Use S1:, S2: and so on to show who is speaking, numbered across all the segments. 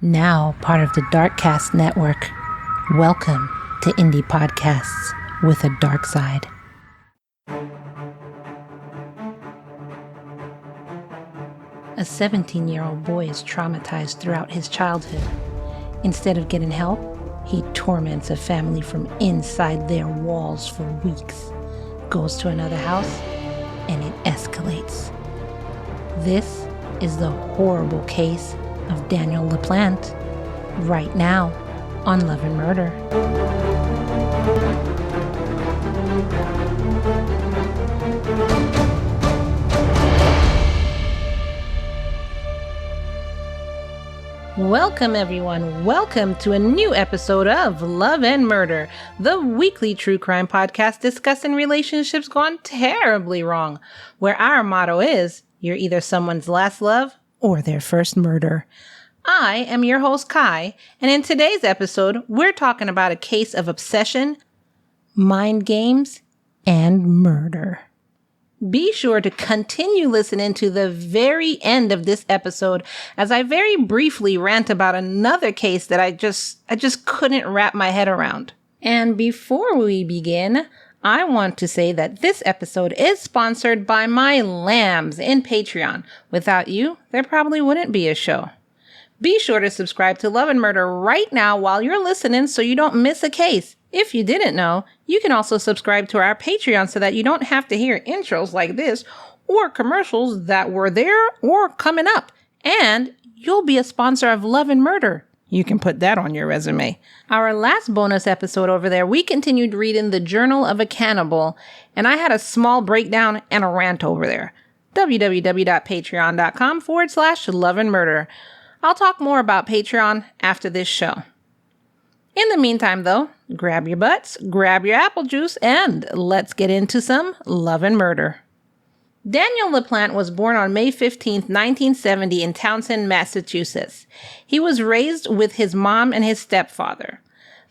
S1: Now part of the Darkcast Network. Welcome to Indie Podcasts with a Dark Side. A 17-year-old boy is traumatized throughout his childhood. Instead of getting help, he torments a family from inside their walls for weeks, goes to another house, and it escalates. This is the horrible case of Daniel LaPlante, right now on Love and Murder. Welcome everyone, welcome to a new episode of Love and Murder, the weekly true crime podcast discussing relationships gone terribly wrong, where our motto is, you're either someone's last love or their first murder. I am your host, Kai, and in today's episode, we're talking about a case of obsession, mind games, and murder. Be sure to continue listening to the very end of this episode as I very briefly rant about another case that I just couldn't wrap my head around. And before we begin, I want to say that this episode is sponsored by my lambs in Patreon. Without you, there probably wouldn't be a show. Be sure to subscribe to Love and Murder right now while you're listening so you don't miss a case. If you didn't know, you can also subscribe to our Patreon so that you don't have to hear intros like this or commercials that were there or coming up. And you'll be a sponsor of Love and Murder. You can put that on your resume. Our last bonus episode over there, we continued reading The Journal of a Cannibal, and I had a small breakdown and a rant over there. www.patreon.com/Love and Murder. I'll talk more about Patreon after this show. In the meantime, though, grab your butts, grab your apple juice, and let's get into some Love and Murder. Daniel LaPlante was born on May 15, 1970 in Townsend, Massachusetts. He was raised with his mom and his stepfather.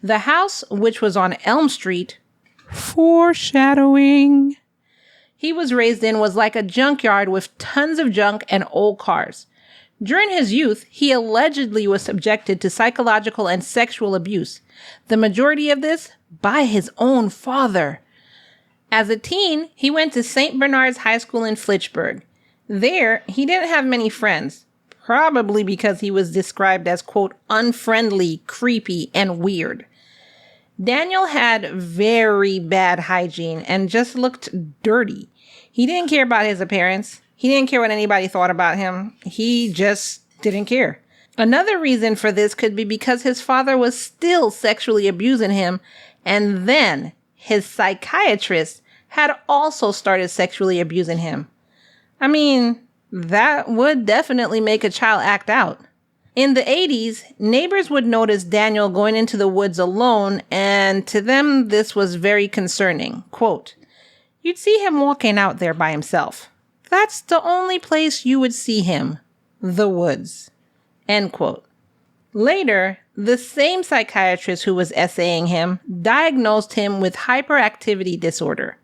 S1: The house, which was on Elm Street, foreshadowing, he was raised in was like a junkyard with tons of junk and old cars. During his youth, he allegedly was subjected to psychological and sexual abuse, the majority of this by his own father. As a teen, he went to St. Bernard's High School in Fitchburg. There, he didn't have many friends, probably because he was described as, quote, unfriendly, creepy, and weird. Daniel had very bad hygiene and just looked dirty. He didn't care about his appearance. He didn't care what anybody thought about him. He just didn't care. Another reason for this could be because his father was still sexually abusing him, and then his psychiatrist had also started sexually abusing him. I mean, that would definitely make a child act out. In the 80s, neighbors would notice Daniel going into the woods alone, and to them, this was very concerning. Quote, you'd see him walking out there by himself. That's the only place you would see him, the woods. End quote. Later, the same psychiatrist who was essaying him diagnosed him with hyperactivity disorder.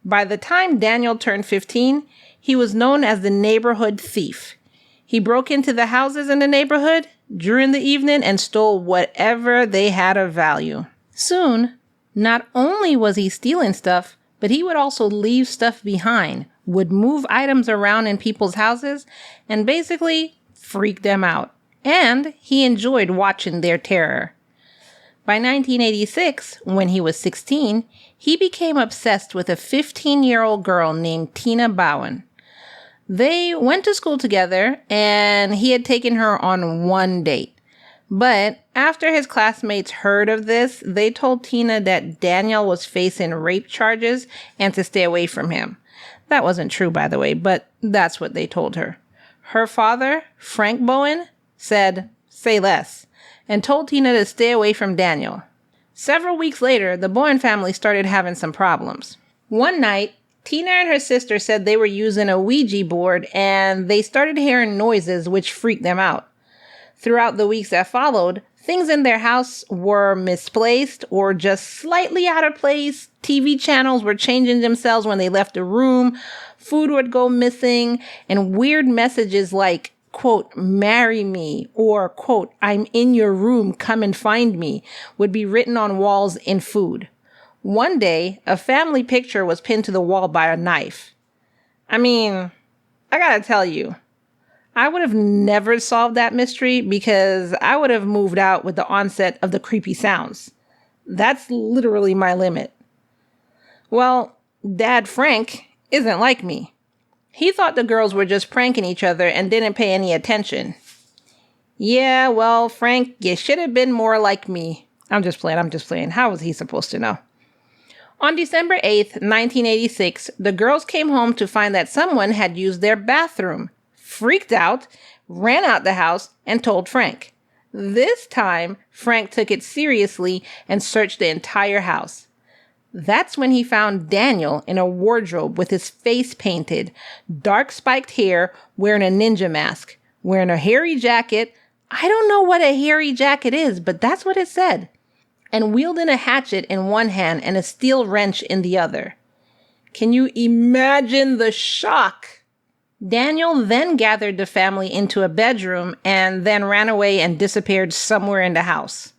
S1: By the time Daniel turned 15, he was known as the neighborhood thief. He broke into the houses in the neighborhood during the evening and stole whatever they had of value. Soon, not only was he stealing stuff, but he would also leave stuff behind, would move items around in people's houses, and basically freak them out. And he enjoyed watching their terror. By 1986, when he was 16, he became obsessed with a 15-year-old girl named Tina Bowen. They went to school together, and he had taken her on one date. But after his classmates heard of this, they told Tina that Daniel was facing rape charges and to stay away from him. That wasn't true, by the way, but that's what they told her. Her father, Frank Bowen, said, say less, and told Tina to stay away from Daniel. Several weeks later, the Bowen family started having some problems. One night, Tina and her sister said they were using a Ouija board and they started hearing noises which freaked them out. Throughout the weeks that followed, things in their house were misplaced or just slightly out of place. TV channels were changing themselves when they left the room. Food would go missing, and weird messages like, quote, marry me, or, quote, I'm in your room, come and find me, would be written on walls in food. One day, a family picture was pinned to the wall by a knife. I mean, I gotta tell you, I would have never solved that mystery because I would have moved out with the onset of the creepy sounds. That's literally my limit. Well, Dad Frank isn't like me. He thought the girls were just pranking each other and didn't pay any attention. Yeah, well, Frank, you should have been more like me. I'm just playing. How was he supposed to know? On December 8th, 1986, the girls came home to find that someone had used their bathroom, freaked out, ran out the house, and told Frank. This time, Frank took it seriously and searched the entire house. That's when he found Daniel in a wardrobe with his face painted, dark spiked hair, wearing a ninja mask, wearing a hairy jacket. I don't know what a hairy jacket is, but that's what it said. And wielding a hatchet in one hand and a steel wrench in the other. Can you imagine the shock? Daniel then gathered the family into a bedroom and then ran away and disappeared somewhere in the house.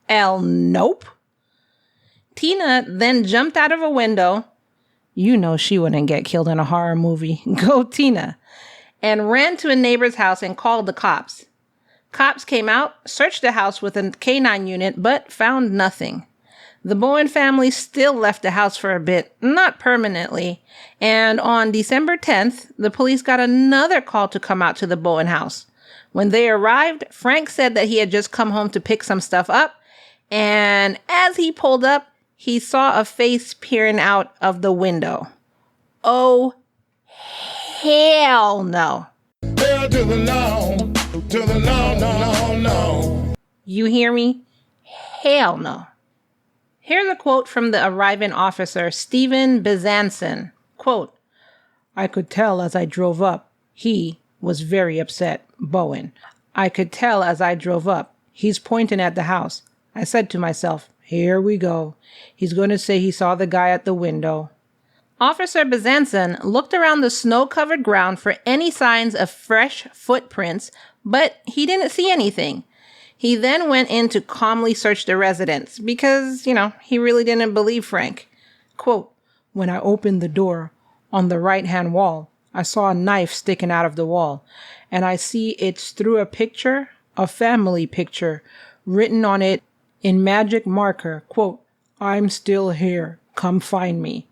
S1: Nope. Tina then jumped out of a window. You know she wouldn't get killed in a horror movie. Go Tina. And ran to a neighbor's house and called the cops. Cops came out, searched the house with a canine unit, but found nothing. The Bowen family still left the house for a bit, not permanently. And on December 10th, the police got another call to come out to the Bowen house. When they arrived, Frank said that he had just come home to pick some stuff up. And as he pulled up, he saw a face peering out of the window. Oh, hell no.
S2: Hell to the no. To the no, no, no, no.
S1: You hear me? Hell no. Here's a quote from the arriving officer, Stephen Bezanson. Quote, I could tell as I drove up. He was very upset, Bowen. I could tell as I drove up. He's pointing at the house. I said to myself, here we go. He's going to say he saw the guy at the window. Officer Bezanson looked around the snow-covered ground for any signs of fresh footprints, but he didn't see anything. He then went in to calmly search the residence because, he really didn't believe Frank. Quote, when I opened the door on the right-hand wall, I saw a knife sticking out of the wall, and I see it's through a picture, a family picture, written on it in magic marker, quote, I'm still here, come find me.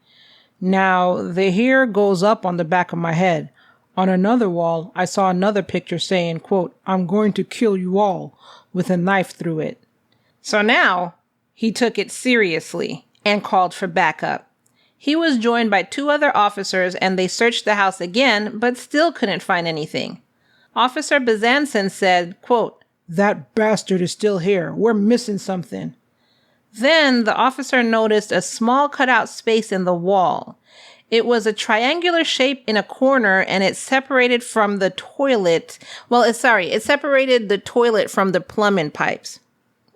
S1: Now, the hair goes up on the back of my head. On another wall, I saw another picture saying, quote, I'm going to kill you all, with a knife through it. So now, he took it seriously and called for backup. He was joined by 2 other officers and they searched the house again, but still couldn't find anything. Officer Bezanson said, quote, that bastard is still here. We're missing something. Then the officer noticed a small cutout space in the wall. It was a triangular shape in a corner and it separated from the toilet. It separated the toilet from the plumbing pipes.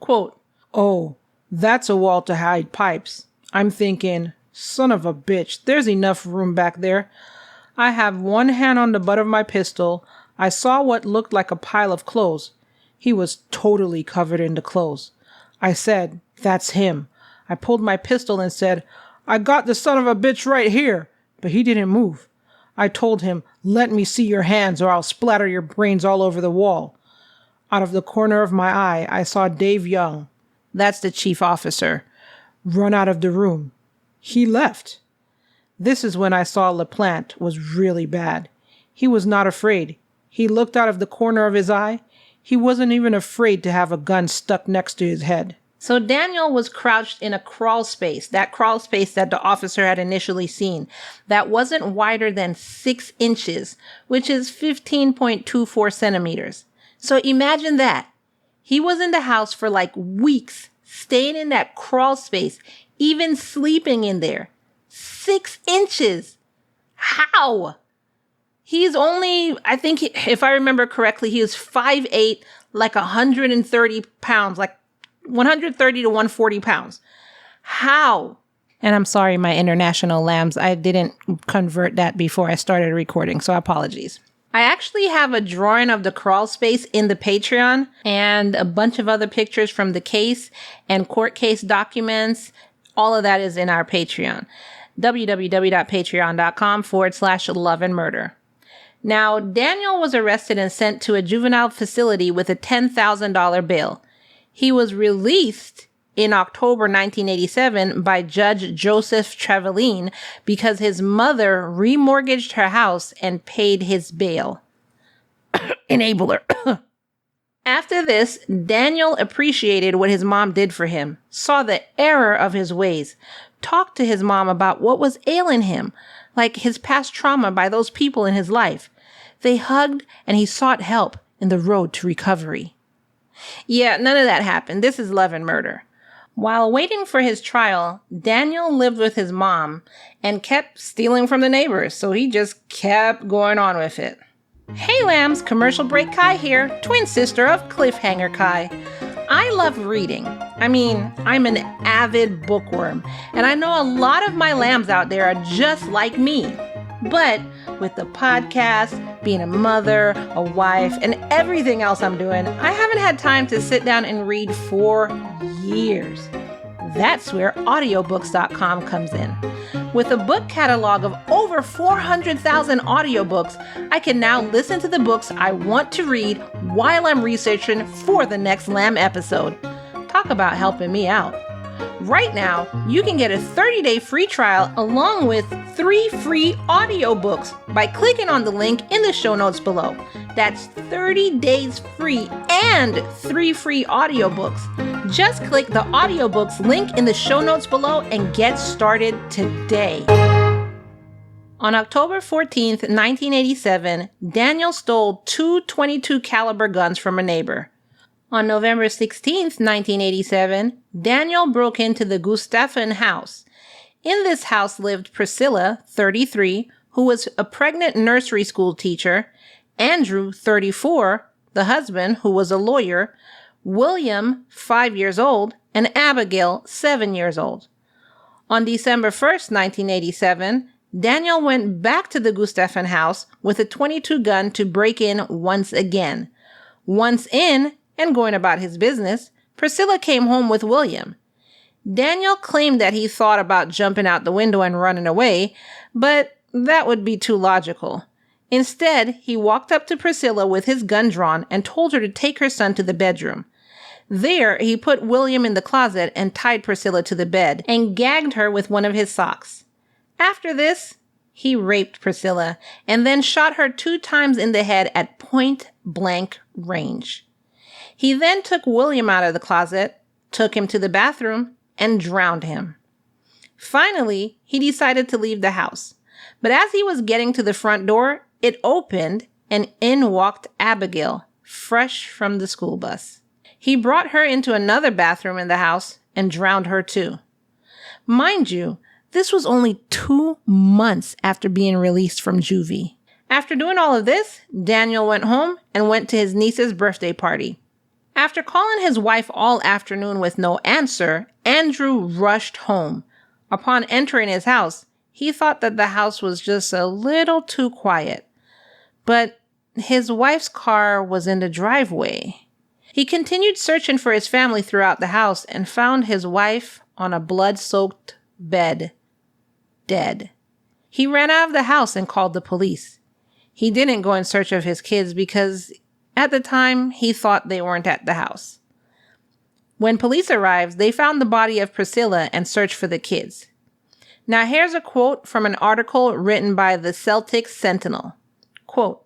S1: Quote, oh, that's a wall to hide pipes. I'm thinking, son of a bitch, there's enough room back there. I have one hand on the butt of my pistol. I saw what looked like a pile of clothes. He was totally covered in the clothes. I said, that's him. I pulled my pistol and said, I got the son of a bitch right here, but he didn't move. I told him, let me see your hands or I'll splatter your brains all over the wall. Out of the corner of my eye, I saw Dave Young, that's the chief officer, run out of the room. He left. This is when I saw LaPlante was really bad. He was not afraid. He looked out of the corner of his eye. He wasn't even afraid to have a gun stuck next to his head. So Daniel was crouched in a crawl space, that crawl space that the officer had initially seen, that wasn't wider than 6 inches, which is 15.24 centimeters. So imagine that. He was in the house for like weeks, staying in that crawl space, even sleeping in there. 6 inches. How? He's only, I think, if I remember correctly, he was 5'8", like 130 pounds, like 130 to 140 pounds. How? And I'm sorry, my international lambs, I didn't convert that before I started recording, so apologies. I actually have a drawing of the crawl space in the Patreon and a bunch of other pictures from the case and court case documents. All of that is in our Patreon. www.patreon.com/loveandmurder. Now, Daniel was arrested and sent to a juvenile facility with a $10,000 bail. He was released in October 1987 by Judge Joseph Trevelyan because his mother remortgaged her house and paid his bail. Enabler. After this, Daniel appreciated what his mom did for him, saw the error of his ways, talked to his mom about what was ailing him, like his past trauma by those people in his life. They hugged and he sought help in the road to recovery. Yeah, none of that happened. This is love and murder. While waiting for his trial, Daniel lived with his mom and kept stealing from the neighbors, so he just kept going on with it. Hey lambs, commercial break Kai here, twin sister of Cliffhanger Kai. I love reading. I'm an avid bookworm, and I know a lot of my lambs out there are just like me. But with the podcast, being a mother, a wife, and everything else I'm doing, I haven't had time to sit down and read for years. That's where audiobooks.com comes in. With a book catalog of over 400,000 audiobooks, I can now listen to the books I want to read while I'm researching for the next Lamb episode. Talk about helping me out. Right now, you can get a 30-day free trial along with 3 free audiobooks by clicking on the link in the show notes below. That's 30 days free and 3 free audiobooks. Just click the audiobooks link in the show notes below and get started today. On October 14th, 1987, Daniel stole 2 .22 caliber guns from a neighbor. On November 16th, 1987, Daniel broke into the Gustafson house. In this house lived Priscilla, 33, who was a pregnant nursery school teacher, Andrew, 34, the husband, who was a lawyer, William, 5 years old, and Abigail, 7 years old. On December 1st, 1987, Daniel went back to the Gustafson house with a .22 gun to break in once again. Once in, and going about his business, Priscilla came home with William. Daniel claimed that he thought about jumping out the window and running away, but that would be too logical. Instead, he walked up to Priscilla with his gun drawn and told her to take her son to the bedroom. There, he put William in the closet and tied Priscilla to the bed and gagged her with one of his socks. After this, he raped Priscilla and then shot her 2 times in the head at point-blank range. He then took William out of the closet, took him to the bathroom, and drowned him. Finally, he decided to leave the house. But as he was getting to the front door, it opened and in walked Abigail, fresh from the school bus. He brought her into another bathroom in the house and drowned her too. Mind you, this was only 2 months after being released from juvie. After doing all of this, Daniel went home and went to his niece's birthday party. After calling his wife all afternoon with no answer, Andrew rushed home. Upon entering his house, he thought that the house was just a little too quiet. But his wife's car was in the driveway. He continued searching for his family throughout the house and found his wife on a blood-soaked bed, dead. He ran out of the house and called the police. He didn't go in search of his kids because at the time, he thought they weren't at the house. When police arrived, they found the body of Priscilla and searched for the kids. Now here's a quote from an article written by the Celtic Sentinel. Quote,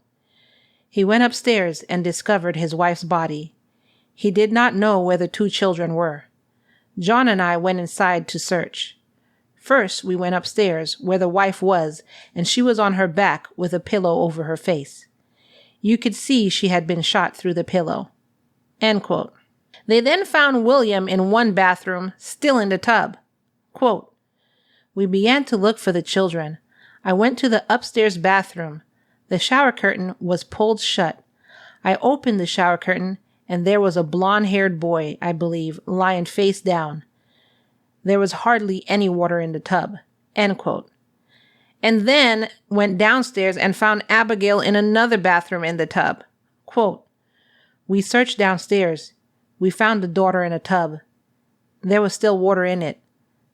S1: "He went upstairs and discovered his wife's body. He did not know where the 2 children were. John and I went inside to search. First, we went upstairs where the wife was, and she was on her back with a pillow over her face. You could see she had been shot through the pillow." End quote. They then found William in one bathroom, still in the tub. Quote, "We began to look for the children. I went to the upstairs bathroom. The shower curtain was pulled shut. I opened the shower curtain, and there was a blonde-haired boy, I believe, lying face down. There was hardly any water in the tub." End quote. and then went downstairs and found Abigail in another bathroom in the tub. Quote, "We searched downstairs. We found the daughter in a tub. There was still water in it.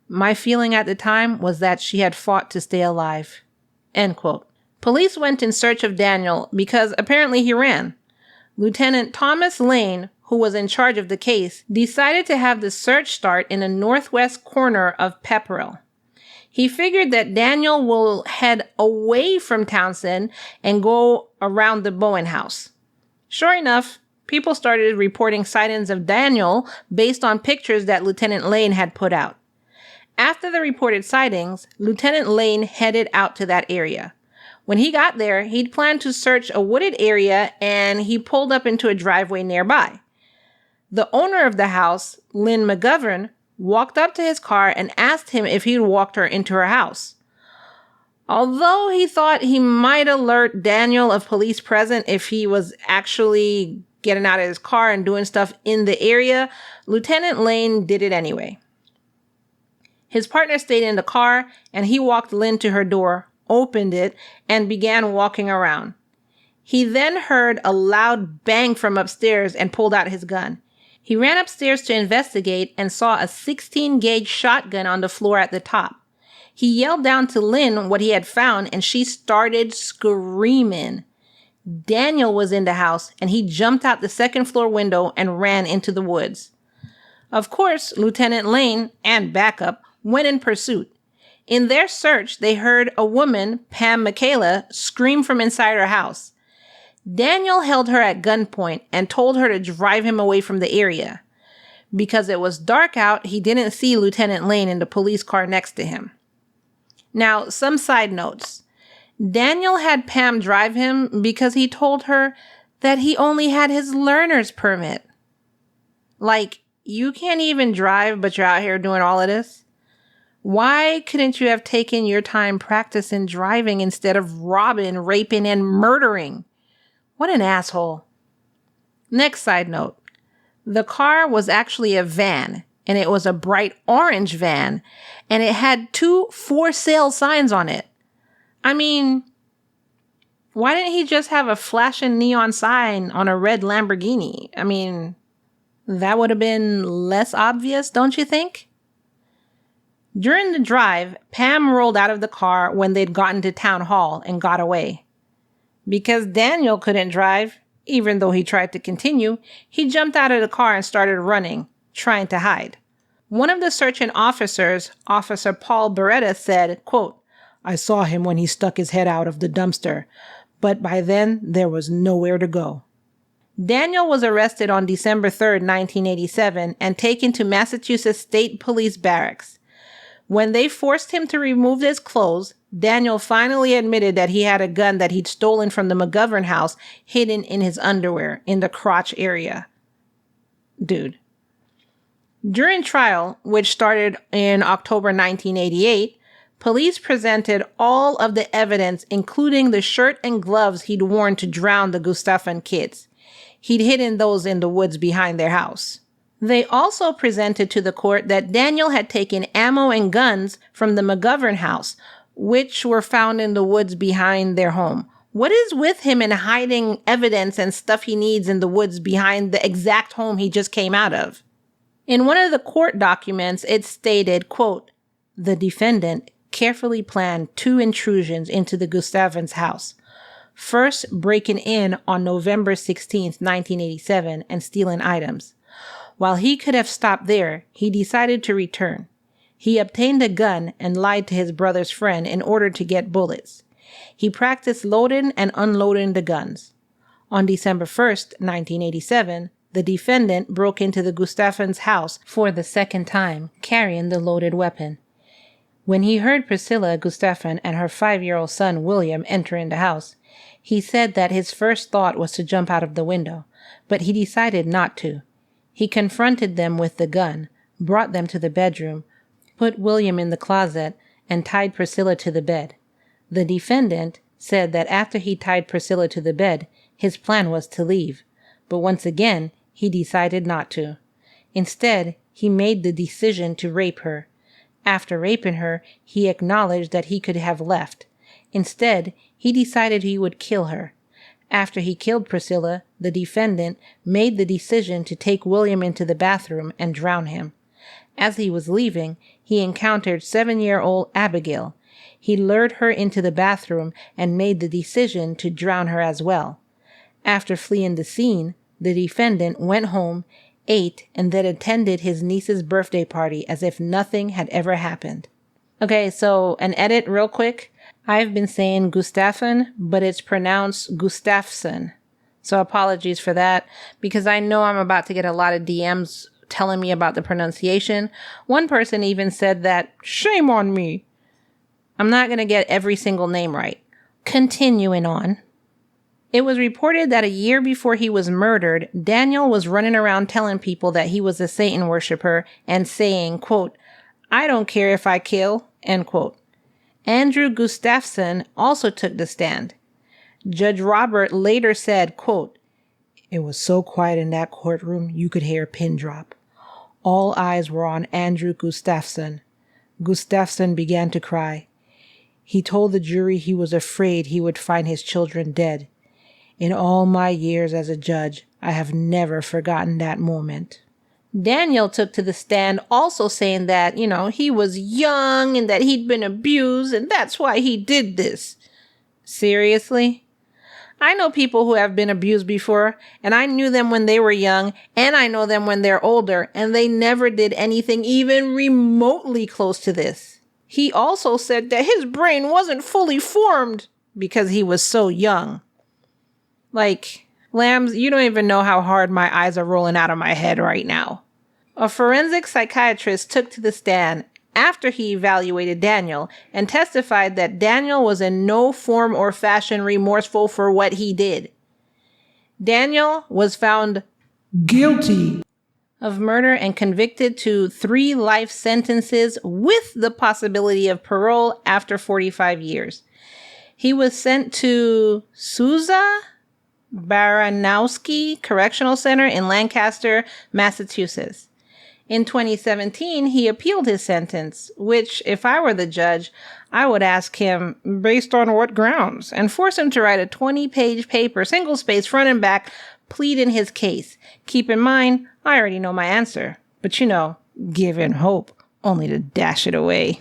S1: My feeling at the time was that she had fought to stay alive." End quote. Police went in search of Daniel because apparently he ran. Lieutenant Thomas Lane, who was in charge of the case, decided to have the search start in the northwest corner of Pepperell. He figured that Daniel will head away from Townsend and go around the Bowen house. Sure enough, people started reporting sightings of Daniel based on pictures that Lieutenant Lane had put out. After the reported sightings, Lieutenant Lane headed out to that area. When he got there, he'd planned to search a wooded area and he pulled up into a driveway nearby. The owner of the house, Lynn McGovern, walked up to his car and asked him if he'd walked her into her house. Although he thought he might alert Daniel of police present if he was actually getting out of his car and doing stuff in the area, Lieutenant Lane did it anyway. His partner stayed in the car and he walked Lynn to her door, opened it, and began walking around. He then heard a loud bang from upstairs and pulled out his gun. He ran upstairs to investigate and saw a 16-gauge shotgun on the floor at the top. He yelled down to Lynn what he had found and she started screaming. Daniel was in the house and he jumped out the second floor window and ran into the woods. Of course, Lieutenant Lane and backup went in pursuit. In their search, they heard a woman, Pam Michaela, scream from inside her house. Daniel held her at gunpoint and told her to drive him away from the area. Because it was dark out, he didn't see Lieutenant Lane in the police car next to him. Now, some side notes. Daniel had Pam drive him because he told her that he only had his learner's permit. Like, you can't even drive, but you're out here doing all of this? Why couldn't you have taken your time practicing driving instead of robbing, raping, and murdering? What an asshole. Next side note. The car was actually a van, and it was a bright orange van, and it had 2 for sale signs on it. I mean, why didn't he just have a flashing neon sign on a red Lamborghini? I mean, that would have been less obvious, don't you think? During the drive, Pam rolled out of the car when they'd gotten to town hall and got away. Because Daniel couldn't drive, even though he tried to continue, he jumped out of the car and started running, trying to hide. One of the searching officers, Officer Paul Beretta, said, quote, "I saw him when he stuck his head out of the dumpster, but by then there was nowhere to go." Daniel was arrested on December 3rd, 1987, and taken to Massachusetts State Police Barracks. When they forced him to remove his clothes, Daniel finally admitted that he had a gun that he'd stolen from the McGovern house hidden in his underwear in the crotch area. Dude. During trial, which started in October 1988, police presented all of the evidence, including the shirt and gloves he'd worn to drown the Gustafson kids. He'd hidden those in the woods behind their house. They also presented to the court that Daniel had taken ammo and guns from the McGovern house, which were found in the woods behind their home. What is with him in hiding evidence and stuff he needs in the woods behind the exact home he just came out of? In one of the court documents, it stated, quote, "The defendant carefully planned 2 intrusions into the Gustafsons' house. First, breaking in on November 16th, 1987, and stealing items. While he could have stopped there, he decided to return. He obtained a gun and lied to his brother's friend in order to get bullets. He practiced loading and unloading the guns. On December 1st, 1987, the defendant broke into the Gustafsons' house for the second time, carrying the loaded weapon. When he heard Priscilla Gustafson and her 5-year-old son William entering the house, he said that his first thought was to jump out of the window, but he decided not to. He confronted them with the gun, brought them to the bedroom, put William in the closet, and tied Priscilla to the bed. The defendant said that after he tied Priscilla to the bed, his plan was to leave, but once again, he decided not to. Instead, he made the decision to rape her. After raping her, he acknowledged that he could have left. Instead, he decided he would kill her. After he killed Priscilla, the defendant made the decision to take William into the bathroom and drown him. As he was leaving, he encountered 7-year-old Abigail. He lured her into the bathroom and made the decision to drown her as well. After fleeing the scene, the defendant went home, ate, and then attended his niece's birthday party as if nothing had ever happened. Okay, so an edit real quick. I've been saying Gustafsson, but it's pronounced Gustafsson. So apologies for that, because I know I'm about to get a lot of DMs telling me about the pronunciation. One person even said that, shame on me. I'm not going to get every single name right. Continuing on. It was reported that a year before he was murdered, Daniel was running around telling people that he was a Satan worshiper and saying, quote, I don't care if I kill, end quote. Andrew Gustafsson also took the stand. Judge Robert later said, quote, it was so quiet in that courtroom you could hear a pin drop. All eyes were on Andrew Gustafsson. Gustafsson began to cry. He told the jury he was afraid he would find his children dead. In all my years as a judge, I have never forgotten that moment. Daniel took to the stand also saying that, he was young and that he'd been abused and that's why he did this. Seriously? I know people who have been abused before, and I knew them when they were young, and I know them when they're older, and they never did anything even remotely close to this. He also said that his brain wasn't fully formed because he was so young. Like, Lambs, you don't even know how hard my eyes are rolling out of my head right now. A forensic psychiatrist took to the stand after he evaluated Daniel and testified that Daniel was in no form or fashion remorseful for what he did. Daniel was found guilty of murder and convicted to 3 life sentences with the possibility of parole after 45 years. He was sent to Sousa Baranowski Correctional Center in Lancaster, Massachusetts. In 2017, he appealed his sentence, which, if I were the judge, I would ask him, based on what grounds, and force him to write a 20-page paper, single-spaced front and back, pleading his case. Keep in mind, I already know my answer, but giving hope, only to dash it away.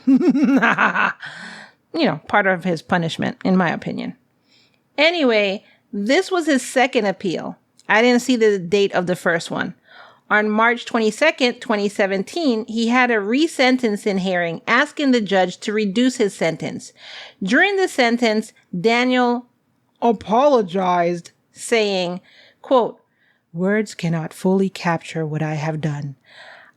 S1: Part of his punishment, in my opinion. Anyway, this was his second appeal. I didn't see the date of the first one. On March 22nd, 2017, he had a resentencing hearing asking the judge to reduce his sentence. During the sentence, Daniel apologized, saying, quote, words cannot fully capture what I have done.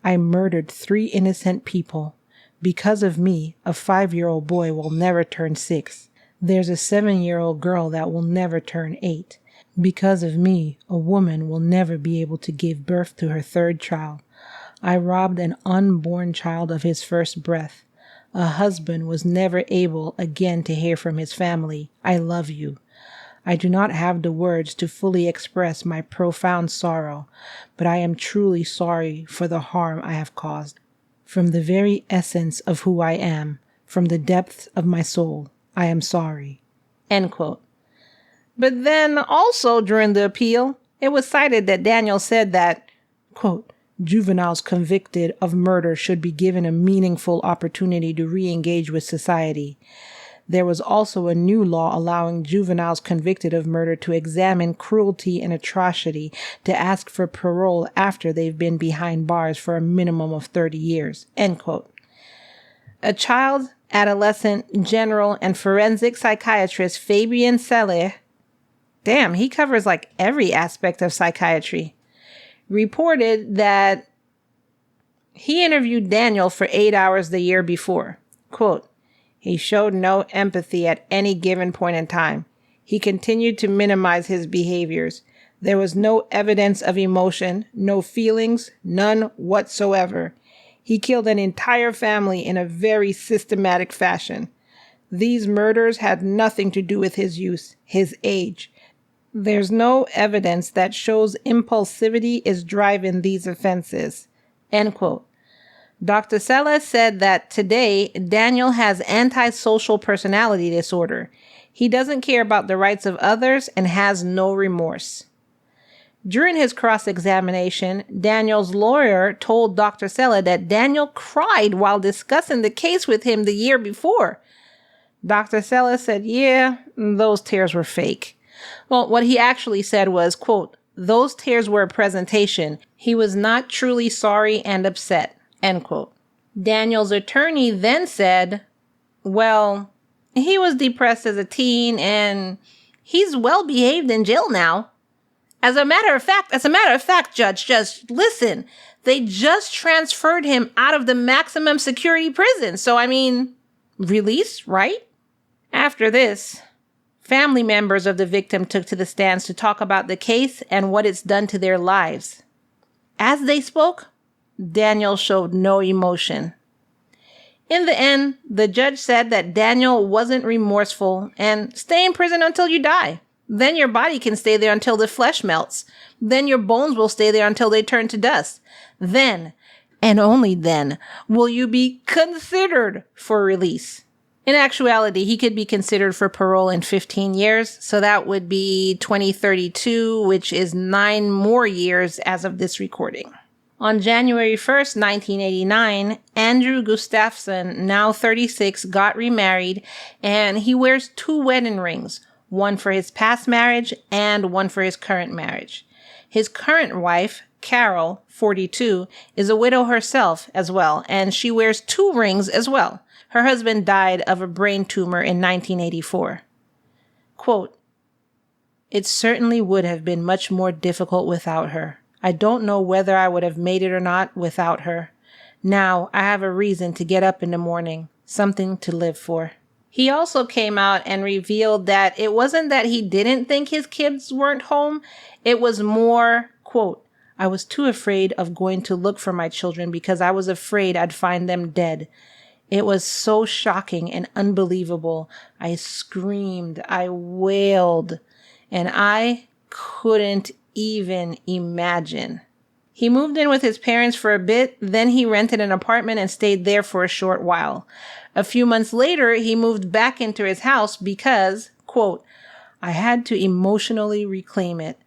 S1: I murdered 3 innocent people. Because of me, a 5-year-old boy will never turn 6. There's a 7-year-old girl that will never turn 8. Because of me, a woman will never be able to give birth to her 3rd child. I robbed an unborn child of his first breath. A husband was never able again to hear from his family, I love you. I do not have the words to fully express my profound sorrow, but I am truly sorry for the harm I have caused. From the very essence of who I am, from the depths of my soul, I am sorry. End quote. But then also during the appeal, it was cited that Daniel said that, quote, juveniles convicted of murder should be given a meaningful opportunity to re-engage with society. There was also a new law allowing juveniles convicted of murder to examine cruelty and atrocity to ask for parole after they've been behind bars for a minimum of 30 years, end quote. A child, adolescent, general, and forensic psychiatrist Fabian Selle, damn, he covers like every aspect of psychiatry, reported that he interviewed Daniel for 8 hours the year before. Quote, he showed no empathy at any given point in time. He continued to minimize his behaviors. There was no evidence of emotion, no feelings, none whatsoever. He killed an entire family in a very systematic fashion. These murders had nothing to do with his youth, his age. There's no evidence that shows impulsivity is driving these offenses. End quote. Dr. Selle said that today, Daniel has antisocial personality disorder. He doesn't care about the rights of others and has no remorse. During his cross-examination, Daniel's lawyer told Dr. Sella that Daniel cried while discussing the case with him the year before. Dr. Sella said, yeah, those tears were fake. Well, what he actually said was, quote, those tears were a presentation. He was not truly sorry and upset, end quote. Daniel's attorney then said, well, he was depressed as a teen and he's well behaved in jail now. As a matter of fact, Judge, just listen. They just transferred him out of the maximum security prison. So, release, right? After this, family members of the victim took to the stands to talk about the case and what it's done to their lives. As they spoke, Daniel showed no emotion. In the end, the judge said that Daniel wasn't remorseful and stay in prison until you die. Then your body can stay there until the flesh melts. Then your bones will stay there until they turn to dust. Then, and only then, will you be considered for release. In actuality, he could be considered for parole in 15 years, so that would be 2032, which is 9 more years as of this recording. On January 1st, 1989, Andrew Gustafson, now 36, got remarried, and he wears 2 wedding rings, one for his past marriage and one for his current marriage. His current wife, Carol, 42, is a widow herself as well, and she wears 2 rings as well. Her husband died of a brain tumor in 1984. Quote, it certainly would have been much more difficult without her. I don't know whether I would have made it or not without her. Now I have a reason to get up in the morning, something to live for. He also came out and revealed that it wasn't that he didn't think his kids weren't home. It was more, quote, I was too afraid of going to look for my children because I was afraid I'd find them dead. It was so shocking and unbelievable. I screamed, I wailed, and I couldn't even imagine. He moved in with his parents for a bit, then he rented an apartment and stayed there for a short while. A few months later, he moved back into his house because, quote, I had to emotionally reclaim it.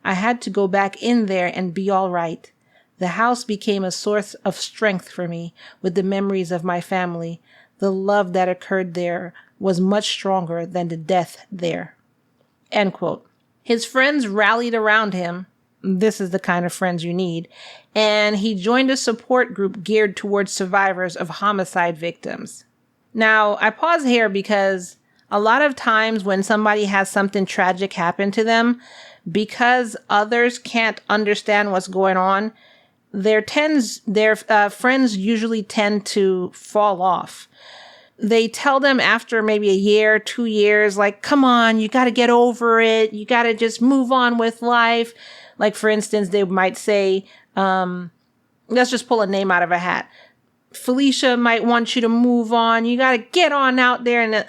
S1: I had to go back in there and be all right. The house became a source of strength for me with the memories of my family. The love that occurred there was much stronger than the death there. End quote. His friends rallied around him. This is the kind of friends you need. And he joined a support group geared towards survivors of homicide victims. Now, I pause here because a lot of times when somebody has something tragic happen to them, because others can't understand what's going on, their friends usually tend to fall off. They tell them after maybe a year, 2 years, like, come on, you got to get over it. You got to just move on with life. Like, for instance, they might say, let's just pull a name out of a hat. Felicia might want you to move on. You got to get on out there. And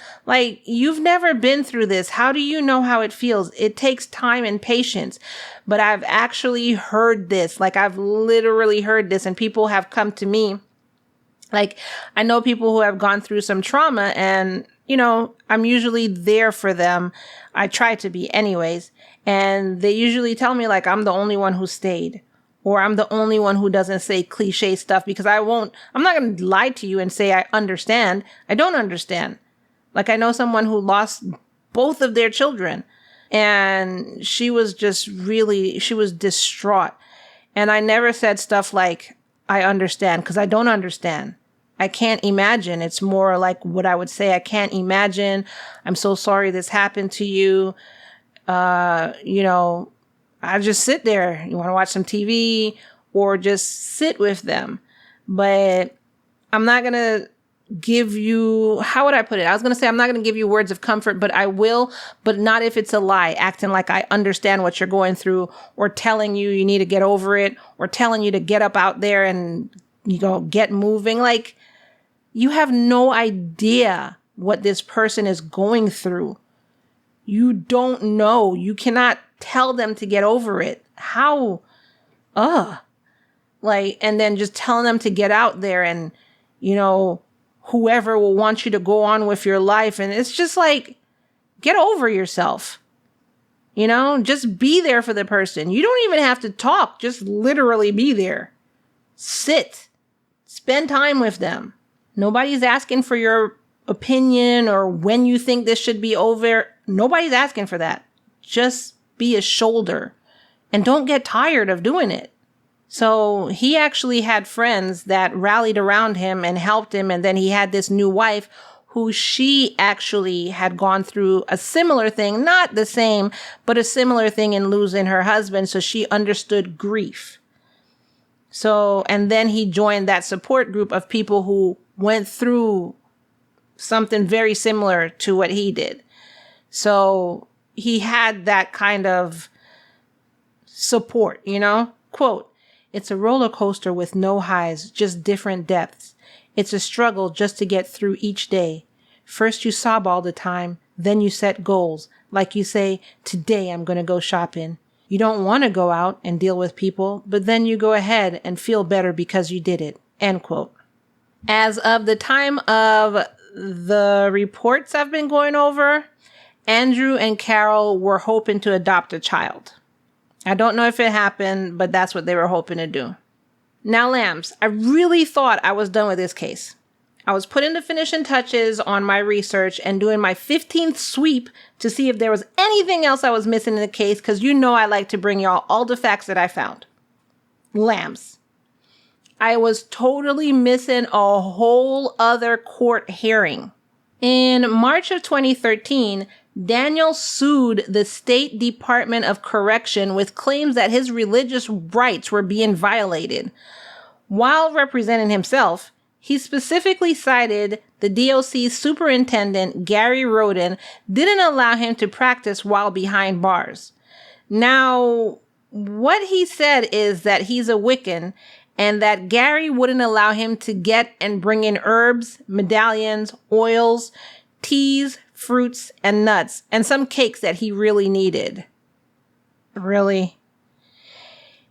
S1: you've never been through this. How do you know how it feels? It takes time and patience. But I've actually heard this. I've literally heard this, and people have come to me. I know people who have gone through some trauma, and, I'm usually there for them. I try to be anyways. And they usually tell me I'm the only one who stayed, or I'm the only one who doesn't say cliche stuff, because I'm not going to lie to you and say I understand. I don't understand. I know someone who lost both of their children, and she was she was distraught. And I never said stuff like, I understand, because I don't understand. I can't imagine. It's more like what I would say. I can't imagine. I'm so sorry this happened to you. I just sit there. You want to watch some TV or just sit with them. But I'm not going to give you, how would I put it? I was going to say, I'm not going to give you words of comfort, but I will, but not if it's a lie, acting like I understand what you're going through, or telling you you need to get over it, or telling you to get up out there and, get moving. You have no idea what this person is going through. You don't know. You cannot tell them to get over it. How? And then just telling them to get out there and, whoever will want you to go on with your life. And it's just Get over yourself. Just be there for the person. You don't even have to talk. Just literally be there. Sit. Spend time with them. Nobody's asking for your opinion or when you think this should be over. Nobody's asking for that. Just be a shoulder. And don't get tired of doing it. So he actually had friends that rallied around him and helped him. And then he had this new wife who she actually had gone through a similar thing, not the same, but a similar thing in losing her husband. So she understood grief. So, and then he joined that support group of people who went through something very similar to what he did. So he had that kind of support, Quote, "It's a roller coaster with no highs, just different depths. It's a struggle just to get through each day. First you sob all the time, then you set goals. Like you say, today I'm going to go shopping. You don't want to go out and deal with people, but then you go ahead and feel better because you did it." End quote. As of the time of the reports I've been going over, Andrew and Carol were hoping to adopt a child. I don't know if it happened, but that's what they were hoping to do. Now, lambs, I really thought I was done with this case. I was putting the finishing touches on my research and doing my 15th sweep to see if there was anything else I was missing in the case, because I like to bring y'all all the facts that I found. Lambs. I was totally missing a whole other court hearing. In March of 2013, Daniel sued the State Department of Correction with claims that his religious rights were being violated. While representing himself, he specifically cited the DOC's superintendent, Gary Roden, didn't allow him to practice while behind bars. Now, what he said is that he's a Wiccan and that Gary wouldn't allow him to get and bring in herbs, medallions, oils, teas, fruits, and nuts, and some cakes that he really needed. Really?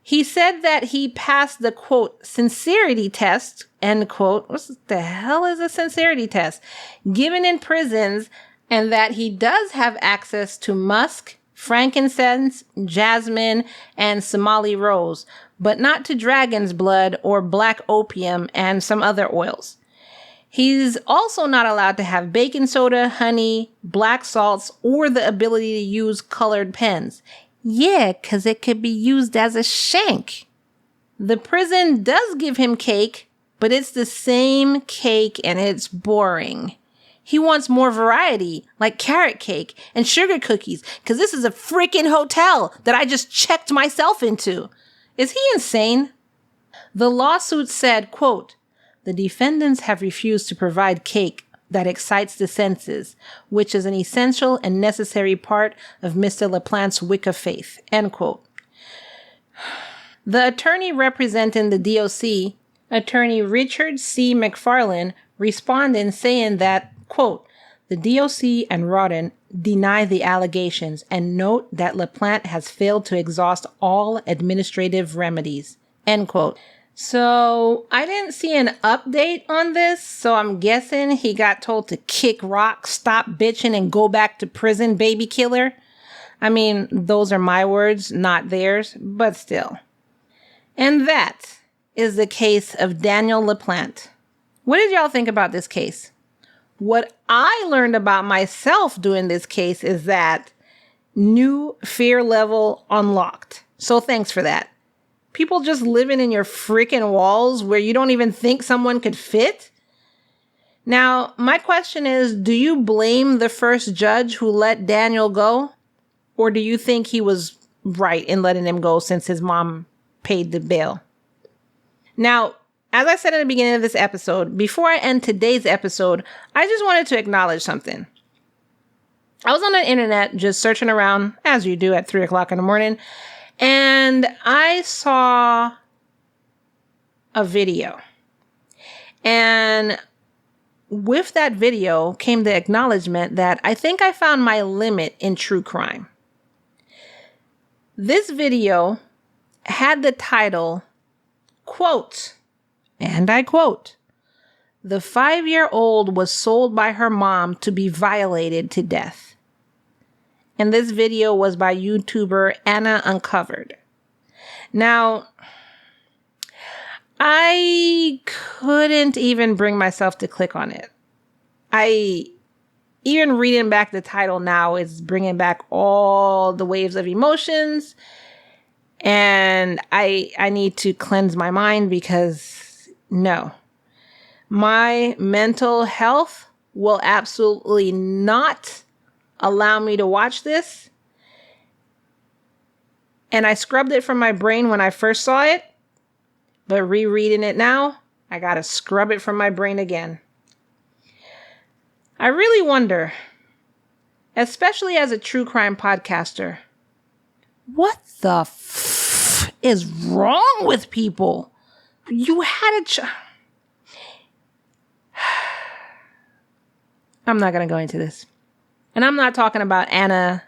S1: He said that he passed the, quote, sincerity test, end quote. What the hell is a sincerity test? Given in prisons, and that he does have access to musk, frankincense, jasmine, and Somali rose, but not to dragon's blood or black opium and some other oils. He's also not allowed to have baking soda, honey, black salts, or the ability to use colored pens. Yeah, because it could be used as a shank. The prison does give him cake, but it's the same cake and it's boring. He wants more variety, like carrot cake and sugar cookies, because this is a freaking hotel that I just checked myself into. Is he insane? The lawsuit said, quote, "The defendants have refused to provide cake that excites the senses, which is an essential and necessary part of Mr. LaPlante's Wicca faith," end quote. The attorney representing the DOC, Attorney Richard C. McFarland, responded saying that, quote, "The DOC and Rodden deny the allegations and note that LaPlante has failed to exhaust all administrative remedies," end quote. So I didn't see an update on this, so I'm guessing he got told to kick rocks, stop bitching, and go back to prison, baby killer. I mean, those are my words, not theirs, but still. And that is the case of Daniel LaPlante. What did y'all think about this case? What I learned about myself doing this case is that new fear level unlocked. So thanks for that. People just living in your freaking walls where you don't even think someone could fit? Now, my question is, do you blame the first judge who let Daniel go? Or do you think he was right in letting him go since his mom paid the bail? Now, as I said in the beginning of this episode, before I end today's episode, I just wanted to acknowledge something. I was on the internet just searching around, as you do at 3 o'clock in the morning, and I saw a video. And with that video came the acknowledgement that I think I found my limit in true crime. This video had the title, quote, and I quote, "The 5-year-old was sold by her mom to be violated to death," And this video was by YouTuber Anna Uncovered. Now, I couldn't even bring myself to click on it. Even reading back the title now is bringing back all the waves of emotions. And I need to cleanse my mind because no, my mental health will absolutely not allow me to watch this. And I scrubbed it from my brain when I first saw it, but rereading it now, I gotta scrub it from my brain again. I really wonder, especially as a true crime podcaster, what the is wrong with people? You had I'm not going to go into this. And I'm not talking about Anna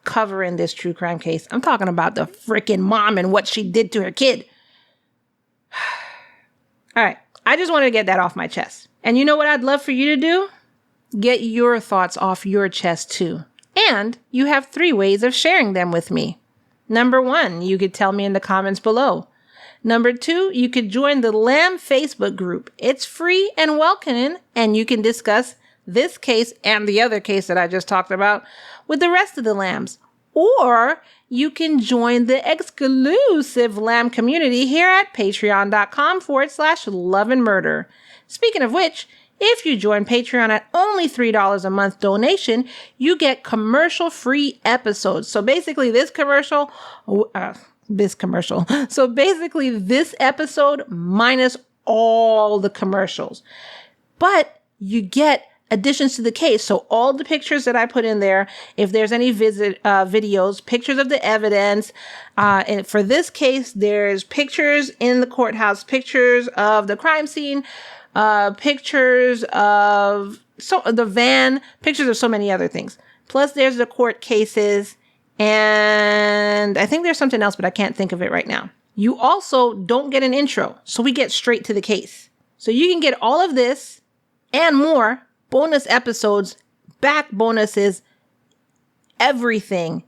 S1: covering this true crime case. I'm talking about the freaking mom and what she did to her kid. All right. I just wanted to get that off my chest. And you know what I'd love for you to do? Get your thoughts off your chest too. And you have 3 ways of sharing them with me. Number 1, you could tell me in the comments below. Number 2, you could join the Lamb Facebook group. It's free and welcoming, and you can discuss this case and the other case that I just talked about with the rest of the Lambs. Or you can join the exclusive Lamb community here at patreon.com/loveandmurder. Speaking of which, if you join Patreon at only $3 a month donation, you get commercial-free episodes. So basically this episode minus all the commercials. But you get additions to the case. So all the pictures that I put in there, if there's any videos, pictures of the evidence. And for this case, there's pictures in the courthouse, pictures of the crime scene, pictures of the van, pictures of so many other things. Plus there's the court cases, and I think there's something else, but I can't think of it right now. You also don't get an intro, so we get straight to the case. So you can get all of this and more, bonus episodes, back bonuses, everything,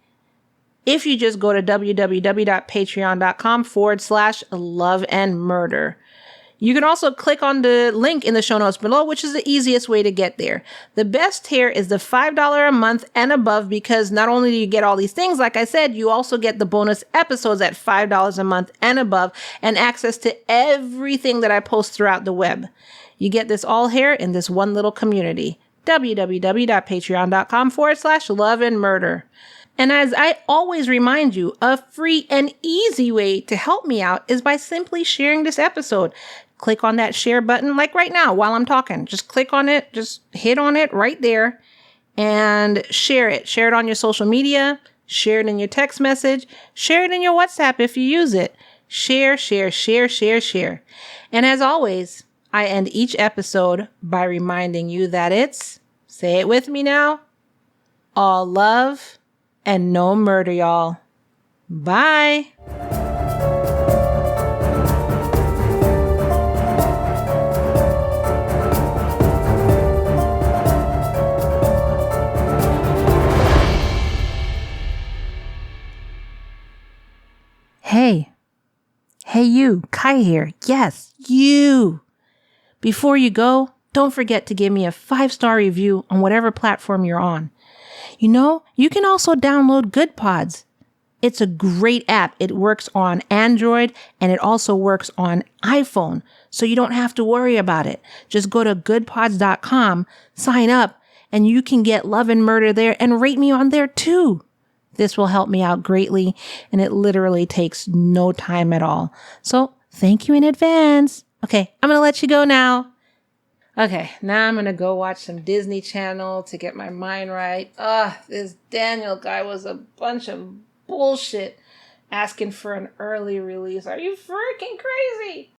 S1: if you just go to www.patreon.com/loveandmurder. You can also click on the link in the show notes below, which is the easiest way to get there. The best tier is the $5 a month and above, because not only do you get all these things, like I said, you also get the bonus episodes at $5 a month and above, and access to everything that I post throughout the web. You get this all here in this one little community, www.patreon.com/loveandmurder. And as I always remind you, a free and easy way to help me out is by simply sharing this episode. Click on that share button, like right now while I'm talking. Just click on it, just hit on it right there and share it. Share it on your social media, share it in your text message, share it in your WhatsApp if you use it. Share, share, share, share, share. And as always, I end each episode by reminding you that it's, say it with me now, all love and no murder, y'all. Bye. Hey you, Kai here. Yes, you. Before you go, don't forget to give me a 5-star review on whatever platform you're on. You know, you can also download Good Pods. It's a great app. It works on Android and it also works on iPhone, so you don't have to worry about it. Just go to goodpods.com, sign up, and you can get Love and Murder there and rate me on there too. This will help me out greatly, and it literally takes no time at all. So thank you in advance. Okay, I'm going to let you go now. Okay, now I'm going to go watch some Disney Channel to get my mind right. This Daniel guy was a bunch of bullshit asking for an early release. Are you freaking crazy?